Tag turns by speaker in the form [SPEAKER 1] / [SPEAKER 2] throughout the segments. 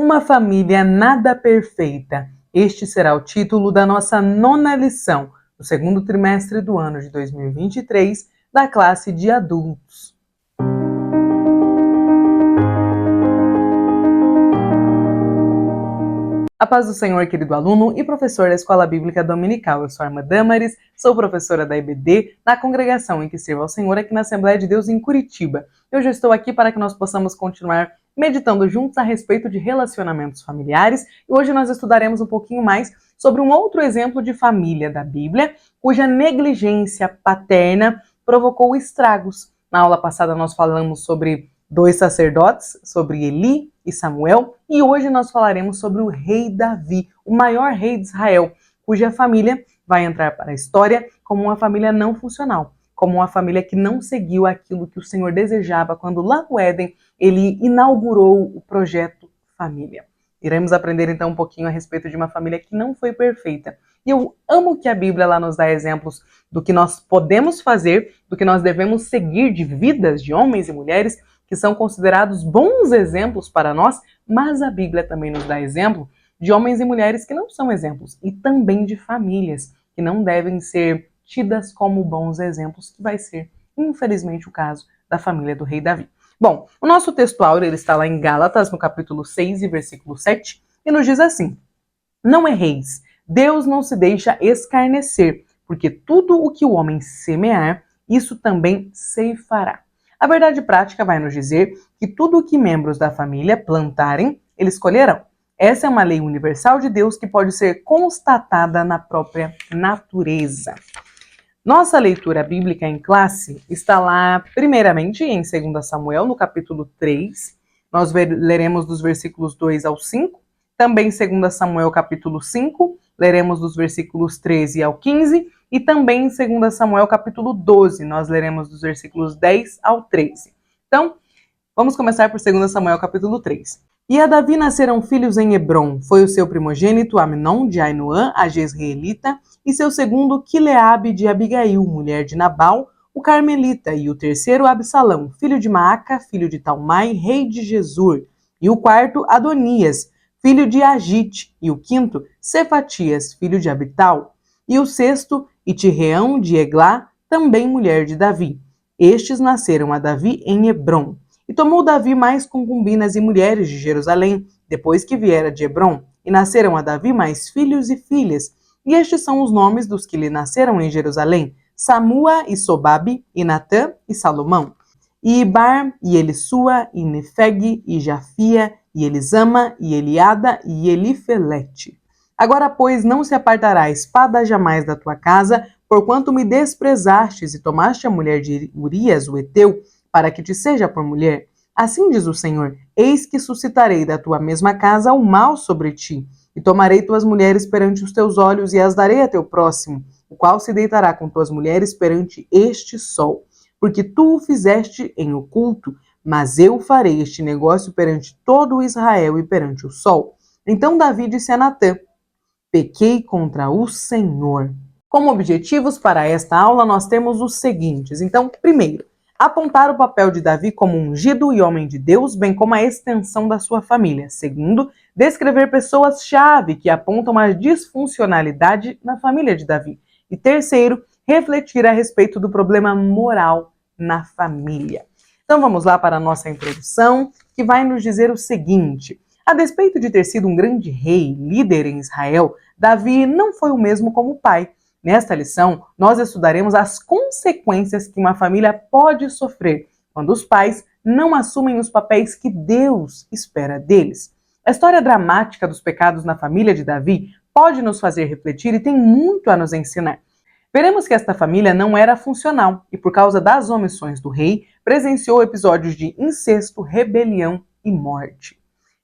[SPEAKER 1] Uma família nada perfeita. Este será o título da nossa 9ª lição, do segundo trimestre do ano de 2023, da classe de adultos. A paz do Senhor, querido aluno e professor da Escola Bíblica Dominical. Eu sou a irmã Damaris, sou professora da EBD, na congregação em que sirvo ao Senhor aqui na Assembleia de Deus em Curitiba. Eu já estou aqui para que nós possamos continuar meditando juntos a respeito de relacionamentos familiares e hoje nós estudaremos um pouquinho mais sobre um outro exemplo de família da Bíblia, cuja negligência paterna provocou estragos. Na aula passada nós falamos sobre 2 sacerdotes, sobre Eli e Samuel, e hoje nós falaremos sobre o rei Davi, o maior rei de Israel, cuja família vai entrar para a história como uma família não funcional, como uma família que não seguiu aquilo que o Senhor desejava quando lá no Éden ele inaugurou o projeto família. Iremos aprender então um pouquinho a respeito de uma família que não foi perfeita. E eu amo que a Bíblia lá nos dá exemplos do que nós podemos fazer, do que nós devemos seguir de vidas de homens e mulheres que são considerados bons exemplos para nós, mas a Bíblia também nos dá exemplo de homens e mulheres que não são exemplos e também de famílias que não devem ser tidas como bons exemplos, que vai ser, infelizmente, o caso da família do rei Davi. Bom, o nosso texto áureo ele está lá em Gálatas, no capítulo 6 e versículo 7, e nos diz assim: Não erreis, Deus não se deixa escarnecer, porque tudo o que o homem semear, isso também ceifará. A verdade prática vai nos dizer que tudo o que membros da família plantarem, eles colherão. Essa é uma lei universal de Deus que pode ser constatada na própria natureza. Nossa leitura bíblica em classe está lá, primeiramente, em 2 Samuel, no capítulo 3. Nós leremos dos versículos 2 ao 5. Também 2 Samuel, capítulo 5, leremos dos versículos 13 ao 15. E também em 2 Samuel, capítulo 12, nós leremos dos versículos 10 ao 13. Então, vamos começar por 2 Samuel, capítulo 3. E a Davi nasceram filhos em Hebrom. Foi o seu primogênito Amnon, de Ainoã, a Jezreelita, e seu segundo Quileabe, de Abigail, mulher de Nabal, o Carmelita, e o terceiro Absalão, filho de Maaca, filho de Talmai, rei de Gesur, e o quarto Adonias, filho de Agite, e o quinto Cefatias, filho de Abital, e o sexto Itirreão de Eglá, também mulher de Davi. Estes nasceram a Davi em Hebrom. E tomou Davi mais concubinas e mulheres de Jerusalém, depois que viera de Hebrom, e nasceram a Davi mais filhos e filhas. E estes são os nomes dos que lhe nasceram em Jerusalém: Samua e Sobabe, e Natã e Salomão, e Ibar, e Elisua, e Nefeg, e Jafia, e Elisama, e Eliada, e Elifelete. Agora, pois, não se apartará a espada jamais da tua casa, porquanto me desprezastes e tomaste a mulher de Urias, o Heteu, para que te seja por mulher. Assim diz o Senhor: eis que suscitarei da tua mesma casa o mal sobre ti, e tomarei tuas mulheres perante os teus olhos, e as darei a teu próximo, o qual se deitará com tuas mulheres perante este sol. Porque tu o fizeste em oculto, mas eu farei este negócio perante todo o Israel e perante o sol. Então Davi disse a Natã: pequei contra o Senhor. Como objetivos para esta aula, nós temos os seguintes. Então, primeiro, apontar o papel de Davi como ungido e homem de Deus, bem como a extensão da sua família. Segundo, descrever pessoas-chave que apontam a disfuncionalidade na família de Davi. E terceiro, refletir a respeito do problema moral na família. Então vamos lá para a nossa introdução, que vai nos dizer o seguinte: a despeito de ter sido um grande rei, líder em Israel, Davi não foi o mesmo como pai. Nesta lição, nós estudaremos as consequências que uma família pode sofrer quando os pais não assumem os papéis que Deus espera deles. A história dramática dos pecados na família de Davi pode nos fazer refletir e tem muito a nos ensinar. Veremos que esta família não era funcional e, por causa das omissões do rei, presenciou episódios de incesto, rebelião e morte.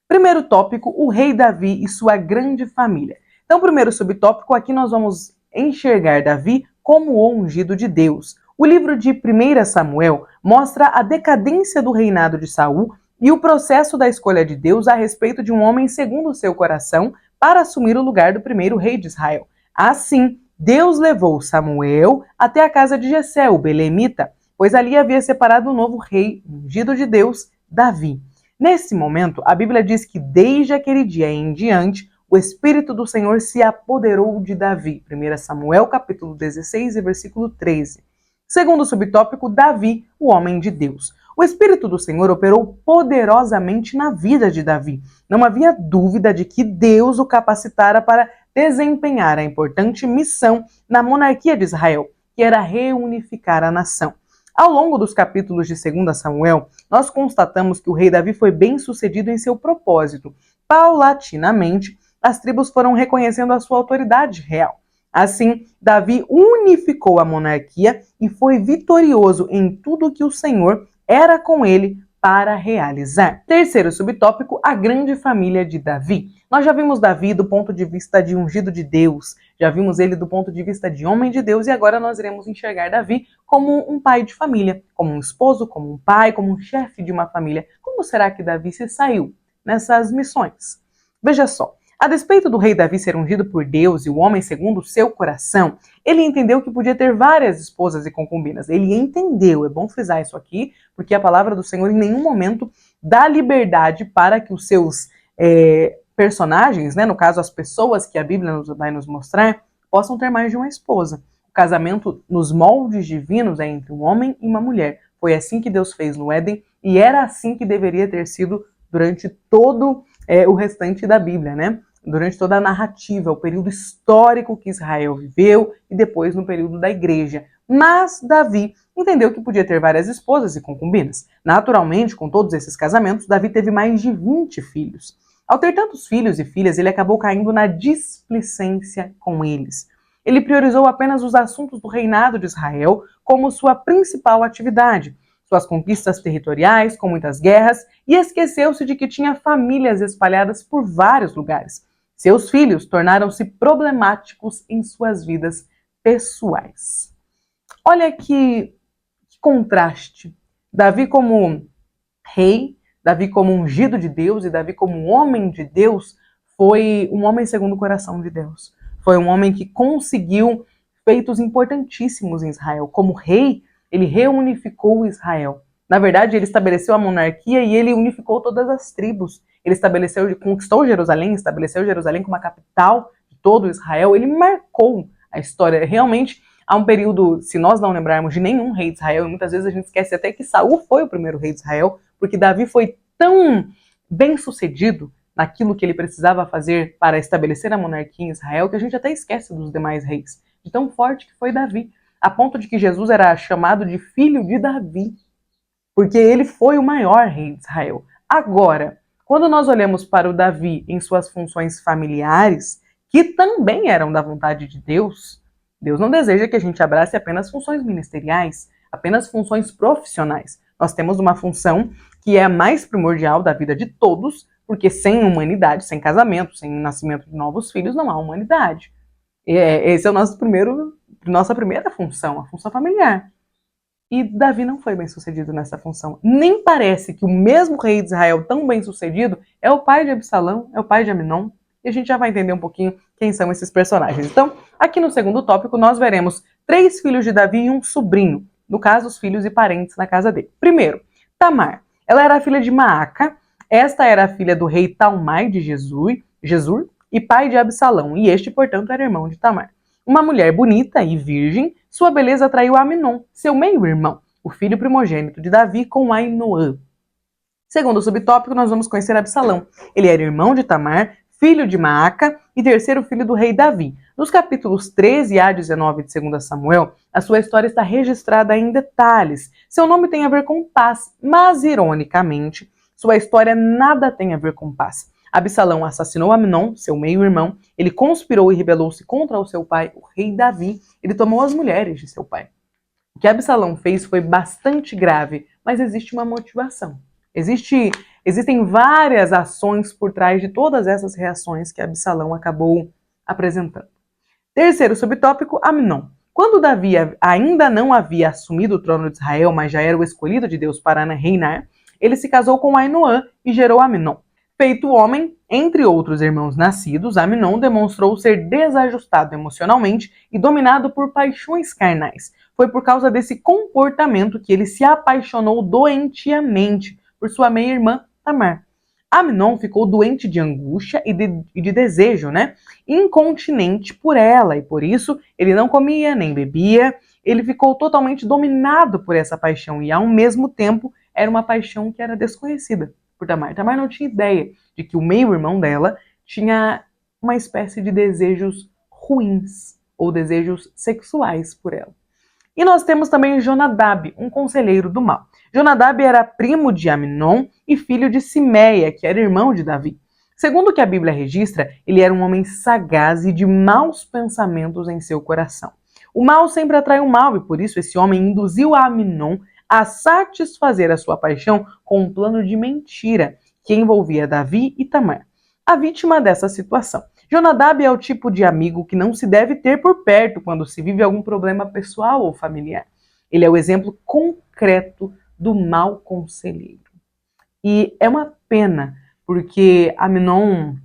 [SPEAKER 1] Primeiro tópico, o rei Davi e sua grande família. Então, primeiro subtópico, aqui nós vamos enxergar Davi como o ungido de Deus. O livro de 1 Samuel mostra a decadência do reinado de Saul e o processo da escolha de Deus a respeito de um homem segundo o seu coração para assumir o lugar do primeiro rei de Israel. Assim, Deus levou Samuel até a casa de Jessé, o belemita, pois ali havia separado um novo rei, ungido de Deus, Davi. Nesse momento, a Bíblia diz que desde aquele dia em diante, o Espírito do Senhor se apoderou de Davi. 1 Samuel capítulo 16 e versículo 13. Segundo subtópico, Davi, o homem de Deus. O Espírito do Senhor operou poderosamente na vida de Davi. Não havia dúvida de que Deus o capacitara para desempenhar a importante missão na monarquia de Israel, que era reunificar a nação. Ao longo dos capítulos de 2 Samuel, nós constatamos que o rei Davi foi bem sucedido em seu propósito. Paulatinamente, as tribos foram reconhecendo a sua autoridade real. Assim, Davi unificou a monarquia e foi vitorioso em tudo que o Senhor era com ele para realizar. Terceiro subtópico, a grande família de Davi. Nós já vimos Davi do ponto de vista de ungido de Deus, já vimos ele do ponto de vista de homem de Deus, e agora nós iremos enxergar Davi como um pai de família, como um esposo, como um pai, como um chefe de uma família. Como será que Davi se saiu nessas missões? Veja só. A despeito do rei Davi ser ungido por Deus e o homem segundo o seu coração, ele entendeu que podia ter várias esposas e concubinas. Ele entendeu, é bom frisar isso aqui, porque a palavra do Senhor em nenhum momento dá liberdade para que os seus personagens, no caso as pessoas que a Bíblia vai nos mostrar, possam ter mais de uma esposa. O casamento nos moldes divinos é entre um homem e uma mulher. Foi assim que Deus fez no Éden e era assim que deveria ter sido durante todo o restante da Bíblia, Durante toda a narrativa, o período histórico que Israel viveu e depois no período da igreja. Mas Davi entendeu que podia ter várias esposas e concubinas. Naturalmente, com todos esses casamentos, Davi teve mais de 20 filhos. Ao ter tantos filhos e filhas, ele acabou caindo na displicência com eles. Ele priorizou apenas os assuntos do reinado de Israel como sua principal atividade, suas conquistas territoriais, com muitas guerras, e esqueceu-se de que tinha famílias espalhadas por vários lugares. Seus filhos tornaram-se problemáticos em suas vidas pessoais. Olha que contraste. Davi como rei, Davi como ungido de Deus e Davi como um homem de Deus, foi um homem segundo o coração de Deus. Foi um homem que conseguiu feitos importantíssimos em Israel. Como rei, ele reunificou Israel. Na verdade, ele estabeleceu a monarquia e ele unificou todas as tribos. Ele conquistou Jerusalém, estabeleceu Jerusalém como a capital de todo Israel. Ele marcou a história. Realmente, há um período, se nós não lembrarmos de nenhum rei de Israel, e muitas vezes a gente esquece até que Saul foi o primeiro rei de Israel, porque Davi foi tão bem sucedido naquilo que ele precisava fazer para estabelecer a monarquia em Israel, que a gente até esquece dos demais reis. De tão forte que foi Davi, a ponto de que Jesus era chamado de filho de Davi, porque ele foi o maior rei de Israel. Agora, quando nós olhamos para o Davi em suas funções familiares, que também eram da vontade de Deus, Deus não deseja que a gente abrace apenas funções ministeriais, apenas funções profissionais. Nós temos uma função que é a mais primordial da vida de todos, porque sem humanidade, sem casamento, sem nascimento de novos filhos, não há humanidade. Esse é nossa primeira função, a função familiar. E Davi não foi bem sucedido nessa função. Nem parece que o mesmo rei de Israel tão bem sucedido é o pai de Absalão, é o pai de Amnon. E a gente já vai entender um pouquinho quem são esses personagens. Então, aqui no segundo tópico, nós veremos 3 filhos de Davi e um sobrinho. No caso, os filhos e parentes na casa dele. Primeiro, Tamar. Ela era a filha de Maaca. Esta era a filha do rei Talmai de Jesur e pai de Absalão. E este, portanto, era irmão de Tamar. Uma mulher bonita e virgem, sua beleza atraiu Amnon, seu meio-irmão, o filho primogênito de Davi, com Ainoã. Segundo o subtópico, nós vamos conhecer Absalão. Ele era irmão de Tamar, filho de Maaca e terceiro filho do rei Davi. Nos capítulos 13 a 19 de 2 Samuel, a sua história está registrada em detalhes. Seu nome tem a ver com paz, mas, ironicamente, sua história nada tem a ver com paz. Absalão assassinou Amnon, seu meio-irmão, ele conspirou e rebelou-se contra o seu pai, o rei Davi, ele tomou as mulheres de seu pai. O que Absalão fez foi bastante grave, mas existe uma motivação. Existem várias ações por trás de todas essas reações que Absalão acabou apresentando. Terceiro subtópico, Amnon. Quando Davi ainda não havia assumido o trono de Israel, mas já era o escolhido de Deus para reinar, ele se casou com Ainoã e gerou Amnon. Feito homem, entre outros irmãos nascidos, Amnon demonstrou ser desajustado emocionalmente e dominado por paixões carnais. Foi por causa desse comportamento que ele se apaixonou doentiamente por sua meia-irmã Tamar. Amnon ficou doente de angústia e de desejo, né? Incontinente por ela, e por isso ele não comia nem bebia. Ele ficou totalmente dominado por essa paixão, e ao mesmo tempo era uma paixão que era desconhecida por Tamar. Tamar não tinha ideia de que o meio-irmão dela tinha uma espécie de desejos ruins ou desejos sexuais por ela. E nós temos também Jonadab, um conselheiro do mal. Jonadab era primo de Amnon e filho de Simeia, que era irmão de Davi. Segundo o que a Bíblia registra, ele era um homem sagaz e de maus pensamentos em seu coração. O mal sempre atrai o mal, e por isso esse homem induziu a Amnon a satisfazer a sua paixão com um plano de mentira que envolvia Davi e Tamar. A vítima dessa situação. Jonadab é o tipo de amigo que não se deve ter por perto quando se vive algum problema pessoal ou familiar. Ele é o exemplo concreto do mau conselheiro. E é uma pena, porque Amnon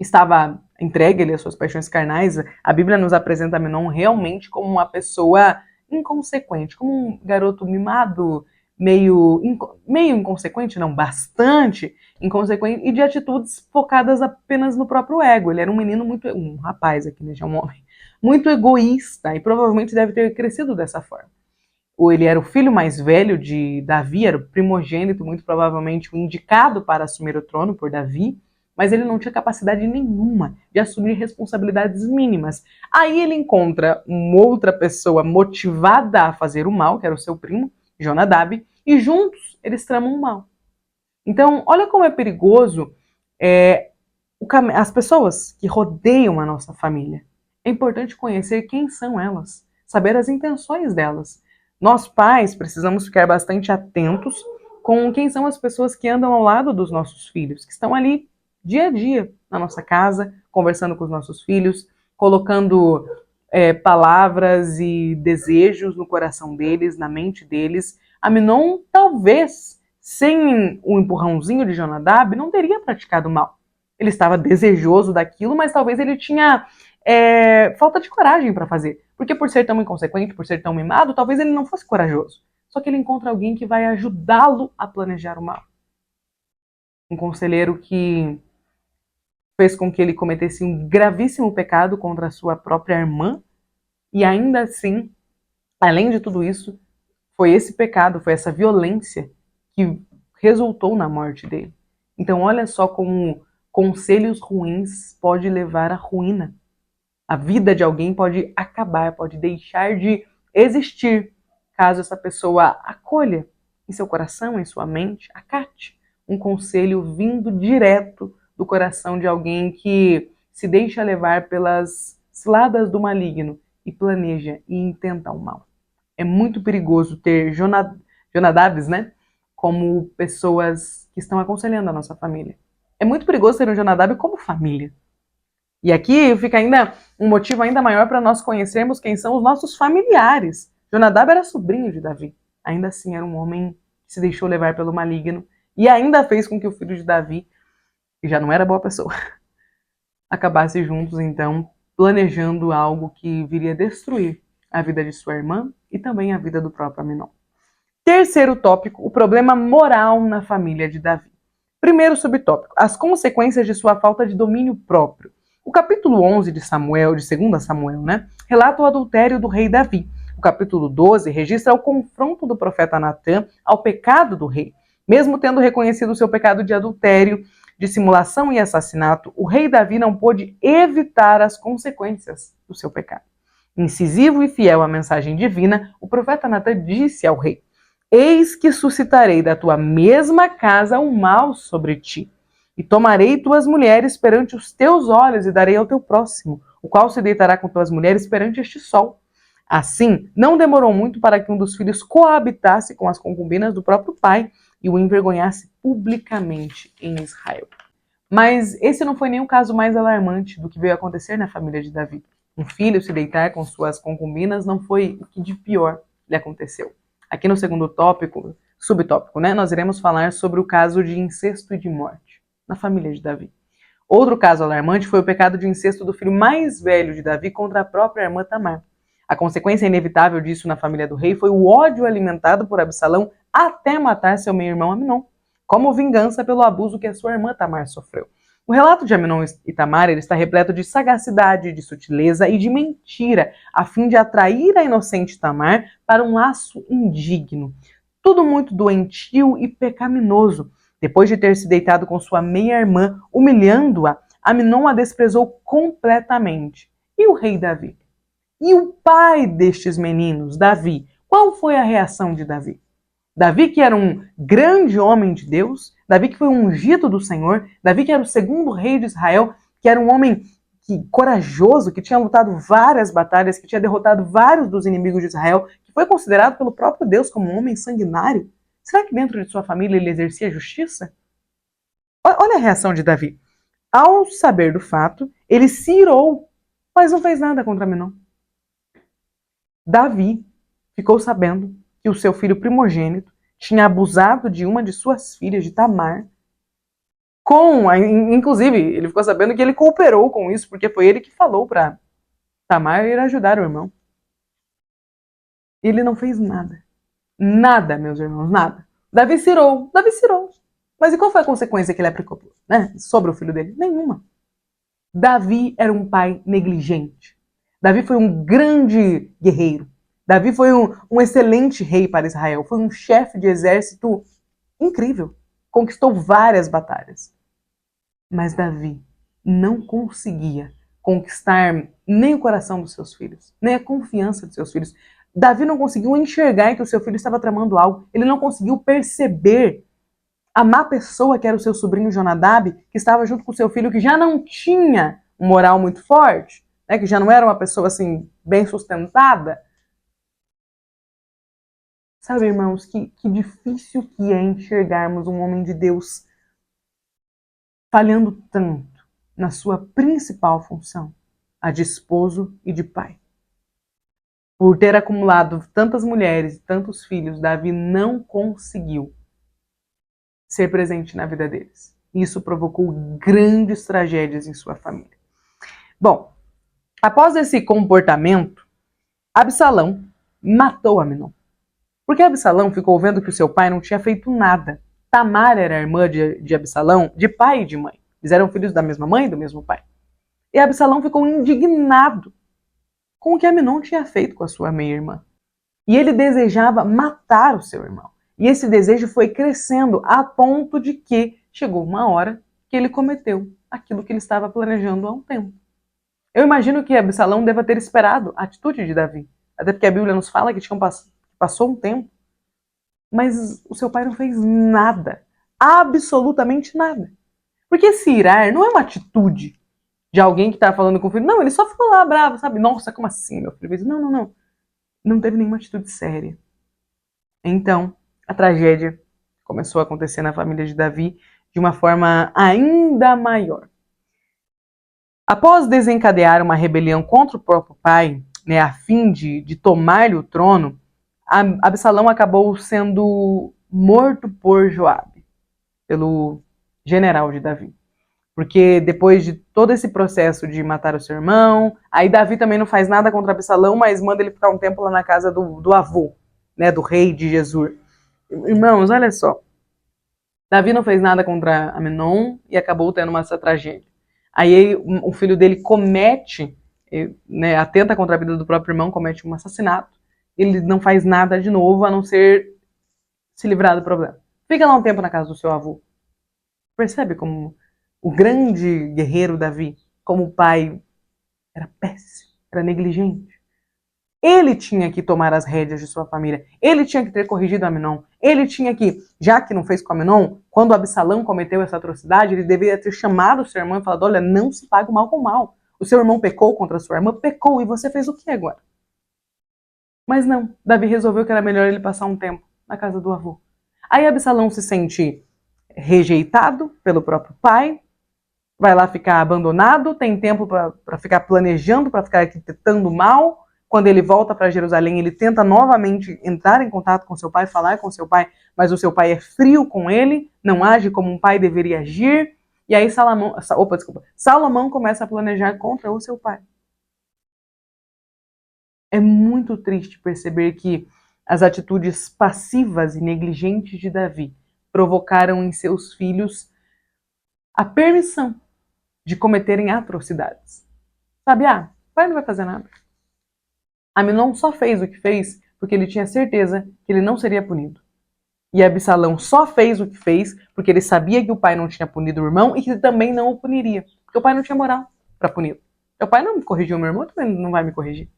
[SPEAKER 1] estava entregue às suas paixões carnais. A Bíblia nos apresenta Amnon realmente como uma pessoa inconsequente, como um garoto mimado, meio inconsequente, não, bastante inconsequente, e de atitudes focadas apenas no próprio ego. Ele era um menino um rapaz aqui, né, já um homem, muito egoísta, e provavelmente deve ter crescido dessa forma. Ou ele era o filho mais velho de Davi, era o primogênito, muito provavelmente o indicado para assumir o trono por Davi, mas ele não tinha capacidade nenhuma de assumir responsabilidades mínimas. Aí ele encontra uma outra pessoa motivada a fazer o mal, que era o seu primo, Jonadab, e juntos eles tramam o mal. Então, olha como é perigoso as pessoas que rodeiam a nossa família. É importante conhecer quem são elas, saber as intenções delas. Nós, pais, precisamos ficar bastante atentos com quem são as pessoas que andam ao lado dos nossos filhos, que estão ali dia a dia na nossa casa, conversando com os nossos filhos, colocando palavras e desejos no coração deles, na mente deles. Amnon, talvez, sem o empurrãozinho de Jonadab, não teria praticado mal. Ele estava desejoso daquilo, mas talvez ele tinha falta de coragem para fazer. Porque por ser tão inconsequente, por ser tão mimado, talvez ele não fosse corajoso. Só que ele encontra alguém que vai ajudá-lo a planejar o mal. Um conselheiro que fez com que ele cometesse um gravíssimo pecado contra a sua própria irmã, e ainda assim, além de tudo isso, foi esse pecado, foi essa violência que resultou na morte dele. Então olha só como conselhos ruins pode levar à ruína. A vida de alguém pode acabar, pode deixar de existir, caso essa pessoa acolha em seu coração, em sua mente, acate um conselho vindo direto do coração de alguém que se deixa levar pelas ciladas do maligno e planeja e intenta o mal. É muito perigoso ter Jonadabs, né, como pessoas que estão aconselhando a nossa família. É muito perigoso ter um Jonadab como família. E aqui fica ainda um motivo ainda maior para nós conhecermos quem são os nossos familiares. Jonadab era sobrinho de Davi. Ainda assim era um homem que se deixou levar pelo maligno e ainda fez com que o filho de Davi, que já não era boa pessoa, acabasse juntos, então, planejando algo que viria destruir a vida de sua irmã e também a vida do próprio Amnon. Terceiro tópico, o problema moral na família de Davi. Primeiro subtópico, as consequências de sua falta de domínio próprio. O capítulo 11 de 2 Samuel, né, relata o adultério do rei Davi. O capítulo 12 registra o confronto do profeta Natã ao pecado do rei. Mesmo tendo reconhecido o seu pecado de adultério, dissimulação e assassinato, o rei Davi não pôde evitar as consequências do seu pecado. Incisivo e fiel à mensagem divina, o profeta Natã disse ao rei: eis que suscitarei da tua mesma casa um mal sobre ti, e tomarei tuas mulheres perante os teus olhos e darei ao teu próximo, o qual se deitará com tuas mulheres perante este sol. Assim, não demorou muito para que um dos filhos coabitasse com as concubinas do próprio pai e o envergonhasse publicamente em Israel. Mas esse não foi nem o caso mais alarmante do que veio acontecer na família de Davi. Um filho se deitar com suas concubinas não foi o que de pior lhe aconteceu. Aqui no segundo tópico, subtópico, né, nós iremos falar sobre o caso de incesto e de morte na família de Davi. Outro caso alarmante foi o pecado de incesto do filho mais velho de Davi contra a própria irmã Tamar. A consequência inevitável disso na família do rei foi o ódio alimentado por Absalão até matar seu meio-irmão Amnon. como vingança pelo abuso que a sua irmã Tamar sofreu. O relato de Aminon e Tamar ele está repleto de sagacidade, de sutileza e de mentira, a fim de atrair a inocente Tamar para um laço indigno. Tudo muito doentio e pecaminoso. Depois de ter se deitado com sua meia-irmã, humilhando-a, Aminon a desprezou completamente. E o rei Davi? E o pai destes meninos, Davi? Qual foi a reação de Davi? Davi, que era um grande homem de Deus, Davi que foi um ungido do Senhor, Davi que era o segundo rei de Israel, que era um homem corajoso, que tinha lutado várias batalhas, que tinha derrotado vários dos inimigos de Israel, que foi considerado pelo próprio Deus como um homem sanguinário. Será que dentro de sua família ele exercia justiça? Olha a reação de Davi. Ao saber do fato, ele se irou, mas não fez nada contra Aminon. Davi ficou sabendo que o seu filho primogênito tinha abusado de uma de suas filhas, de Tamar. Inclusive, ele ficou sabendo que ele cooperou com isso, porque foi ele que falou para Tamar ir ajudar o irmão. Ele não fez nada. Nada, meus irmãos, nada. Davi se irou. Mas e qual foi a consequência que ele aplicou, né, sobre o filho dele? Nenhuma. Davi era um pai negligente. Davi foi um grande guerreiro. Davi foi um excelente rei para Israel. Foi um chefe de exército incrível. Conquistou várias batalhas. Mas Davi não conseguia conquistar nem o coração dos seus filhos, nem a confiança dos seus filhos. Davi não conseguiu enxergar que o seu filho estava tramando algo. Ele não conseguiu perceber a má pessoa que era o seu sobrinho Jonadab, que estava junto com o seu filho, que já não tinha um moral muito forte, né, que já não era uma pessoa assim bem sustentada. Sabe, irmãos, que difícil que é enxergarmos um homem de Deus falhando tanto na sua principal função, a de esposo e de pai. Por ter acumulado tantas mulheres e tantos filhos, Davi não conseguiu ser presente na vida deles. Isso provocou grandes tragédias em sua família. Bom, após esse comportamento, Absalão matou Aminon. Porque Absalão ficou vendo que o seu pai não tinha feito nada. Tamar era irmã de Absalão, de pai e de mãe. Eles eram filhos da mesma mãe e do mesmo pai. E Absalão ficou indignado com o que Aminon tinha feito com a sua meia-irmã. E ele desejava matar o seu irmão. E esse desejo foi crescendo a ponto de que chegou uma hora que ele cometeu aquilo que ele estava planejando há um tempo. Eu imagino que Absalão deva ter esperado a atitude de Davi. Até porque a Bíblia nos fala que passou um tempo. Mas o seu pai não fez nada. Absolutamente nada. Porque se irar não é uma atitude de alguém que está falando com o filho. Não, ele só ficou lá bravo, sabe? Nossa, como assim, meu filho? Não. Não teve nenhuma atitude séria. Então, a tragédia começou a acontecer na família de Davi de uma forma ainda maior. Após desencadear uma rebelião contra o próprio pai, né, a fim de tomar-lhe o trono, Absalão acabou sendo morto por Joabe, pelo general de Davi. Porque depois de todo esse processo de matar o seu irmão, aí Davi também não faz nada contra Absalão, mas manda ele ficar um tempo lá na casa do avô, né, do rei de Gesur. Irmãos, olha só. Davi não fez nada contra Aminon e acabou tendo essa tragédia. Aí o filho dele comete, né, atenta contra a vida do próprio irmão, comete um assassinato. Ele não faz nada de novo, a não ser se livrar do problema. Fica lá um tempo na casa do seu avô. Percebe como o grande guerreiro Davi, como pai, era péssimo, era negligente. Ele tinha que tomar as rédeas de sua família. Ele tinha que ter corrigido Aminon. Ele tinha que, já que não fez com Aminon, quando Absalão cometeu essa atrocidade, ele deveria ter chamado o seu irmão e falado, olha, não se paga o mal com o mal. O seu irmão pecou contra a sua irmã, pecou, e você fez o que agora? Mas não, Davi resolveu que era melhor ele passar um tempo na casa do avô. Aí Absalão se sente rejeitado pelo próprio pai, vai lá ficar abandonado, tem tempo para ficar planejando, para ficar arquitetando mal. Quando ele volta para Jerusalém, ele tenta novamente entrar em contato com seu pai, falar com seu pai, mas o seu pai é frio com ele, não age como um pai deveria agir. E aí Salomão começa a planejar contra o seu pai. É muito triste perceber que as atitudes passivas e negligentes de Davi provocaram em seus filhos a permissão de cometerem atrocidades. Sabe, o pai não vai fazer nada. Aminon só fez o que fez porque ele tinha certeza que ele não seria punido. E Absalão só fez o que fez porque ele sabia que o pai não tinha punido o irmão e que também não o puniria. Porque o pai não tinha moral para puni-lo. Meu pai não me corrigiu, meu irmão também não vai me corrigir.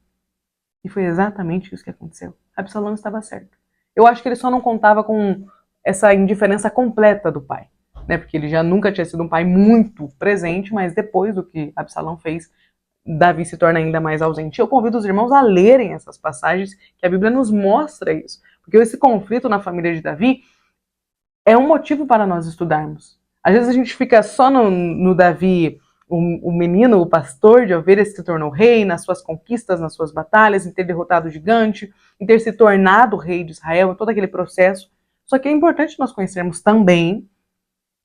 [SPEAKER 1] E foi exatamente isso que aconteceu. Absalão estava certo. Eu acho que ele só não contava com essa indiferença completa do pai, né? Porque ele já nunca tinha sido um pai muito presente, mas depois do que Absalão fez, Davi se torna ainda mais ausente. Eu convido os irmãos a lerem essas passagens, que a Bíblia nos mostra isso. Porque esse conflito na família de Davi é um motivo para nós estudarmos. Às vezes a gente fica só no Davi, o menino, o pastor de ovelhas que se tornou rei, nas suas conquistas, nas suas batalhas, em ter derrotado o gigante, em ter se tornado rei de Israel, todo aquele processo. Só que é importante nós conhecermos também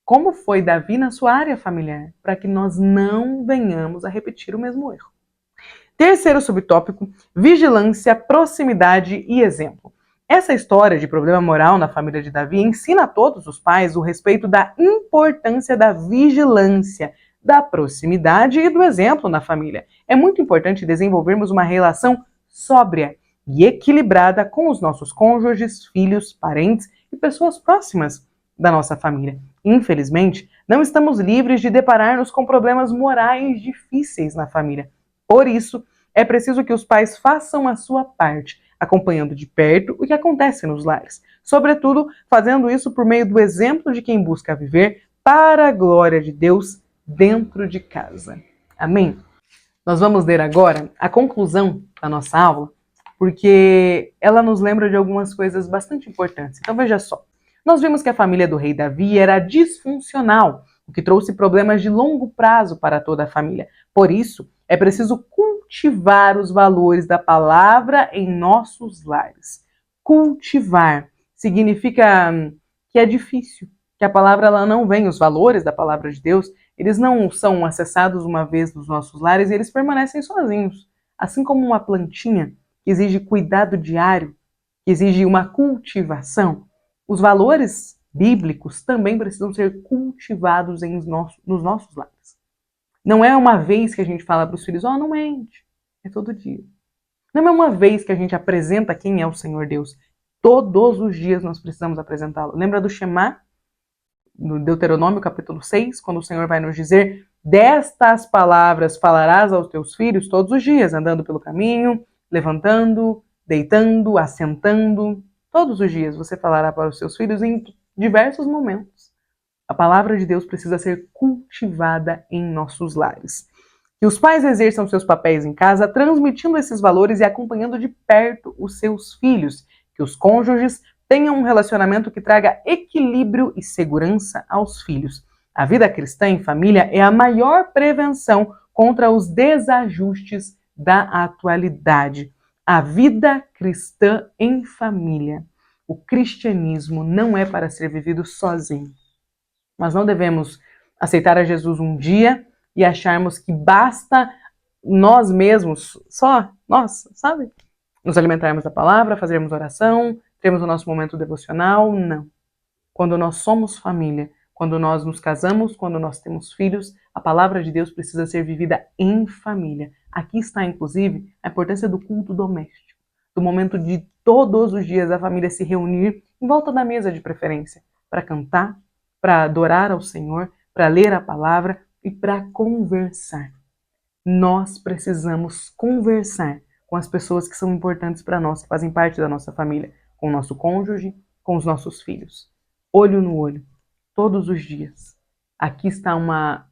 [SPEAKER 1] como foi Davi na sua área familiar, para que nós não venhamos a repetir o mesmo erro. Terceiro subtópico, vigilância, proximidade e exemplo. Essa história de problema moral na família de Davi ensina a todos os pais o respeito da importância da vigilância, da proximidade e do exemplo na família. É muito importante desenvolvermos uma relação sóbria e equilibrada com os nossos cônjuges, filhos, parentes e pessoas próximas da nossa família. Infelizmente, não estamos livres de deparar-nos com problemas morais difíceis na família. Por isso, é preciso que os pais façam a sua parte, acompanhando de perto o que acontece nos lares. Sobretudo, fazendo isso por meio do exemplo de quem busca viver para a glória de Deus dentro de casa. Amém? Nós vamos ler agora a conclusão da nossa aula, porque ela nos lembra de algumas coisas bastante importantes. Então veja só. Nós vimos que a família do rei Davi era disfuncional, o que trouxe problemas de longo prazo para toda a família. Por isso, é preciso cultivar os valores da palavra em nossos lares. Cultivar significa que é difícil, que a palavra ela não vem, os valores da palavra de Deus, eles não são acessados uma vez nos nossos lares e eles permanecem sozinhos. Assim como uma plantinha que exige cuidado diário, que exige uma cultivação, os valores bíblicos também precisam ser cultivados nos nossos lares. Não é uma vez que a gente fala para os filhos, não mente. É todo dia. Não é uma vez que a gente apresenta quem é o Senhor Deus. Todos os dias nós precisamos apresentá-lo. Lembra do Shema? No Deuteronômio capítulo 6, quando o Senhor vai nos dizer: destas palavras falarás aos teus filhos todos os dias, andando pelo caminho, levantando, deitando, assentando. Todos os dias você falará para os seus filhos em diversos momentos. A palavra de Deus precisa ser cultivada em nossos lares. Que os pais exerçam seus papéis em casa, transmitindo esses valores e acompanhando de perto os seus filhos. Que os cônjuges tenham um relacionamento que traga equilíbrio e segurança aos filhos. A vida cristã em família é a maior prevenção contra os desajustes da atualidade. A vida cristã em família. O cristianismo não é para ser vivido sozinho. Nós não devemos aceitar a Jesus um dia e acharmos que basta nós mesmos, só nós, sabe? Nos alimentarmos da palavra, fazermos oração, termos o nosso momento devocional. Não. Quando nós somos família, quando nós nos casamos, quando nós temos filhos, a palavra de Deus precisa ser vivida em família. Aqui está, inclusive, a importância do culto doméstico, do momento de todos os dias a família se reunir em volta da mesa de preferência, para cantar, para adorar ao Senhor, para ler a palavra e para conversar. Nós precisamos conversar com as pessoas que são importantes para nós, que fazem parte da nossa família, com o nosso cônjuge, com os nossos filhos. Olho no olho, todos os dias. Aqui está uma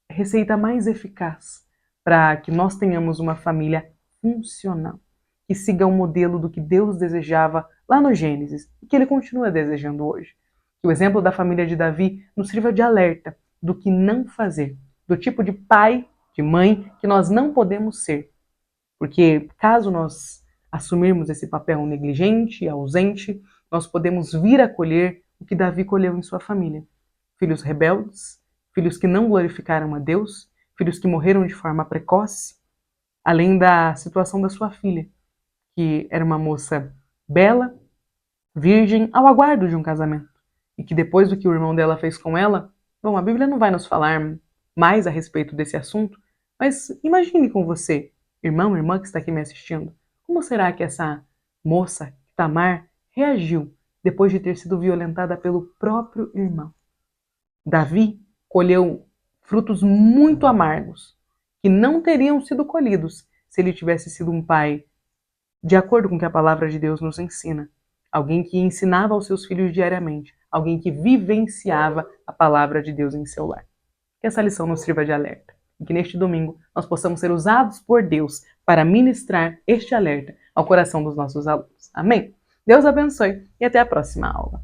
[SPEAKER 1] receita mais eficaz para que nós tenhamos uma família funcional, que siga o modelo do que Deus desejava lá no Gênesis e que Ele continua desejando hoje. Que o exemplo da família de Davi nos sirva de alerta do que não fazer, do tipo de pai, de mãe que nós não podemos ser. Porque caso nós assumirmos esse papel negligente e ausente, nós podemos vir a colher o que Davi colheu em sua família. Filhos rebeldes, filhos que não glorificaram a Deus, filhos que morreram de forma precoce, além da situação da sua filha, que era uma moça bela, virgem, ao aguardo de um casamento. e que depois do que o irmão dela fez com ela, bom, a Bíblia não vai nos falar mais a respeito desse assunto, mas imagine com você, irmão, irmã que está aqui me assistindo, como será que essa moça, Tamar, reagiu depois de ter sido violentada pelo próprio irmão? Davi colheu frutos muito amargos, que não teriam sido colhidos se ele tivesse sido um pai de acordo com o que a palavra de Deus nos ensina. Alguém que ensinava aos seus filhos diariamente, alguém que vivenciava a palavra de Deus em seu lar. Que essa lição nos sirva de alerta e que neste domingo nós possamos ser usados por Deus para ministrar este alerta ao coração dos nossos alunos. Amém? Deus abençoe e até a próxima aula.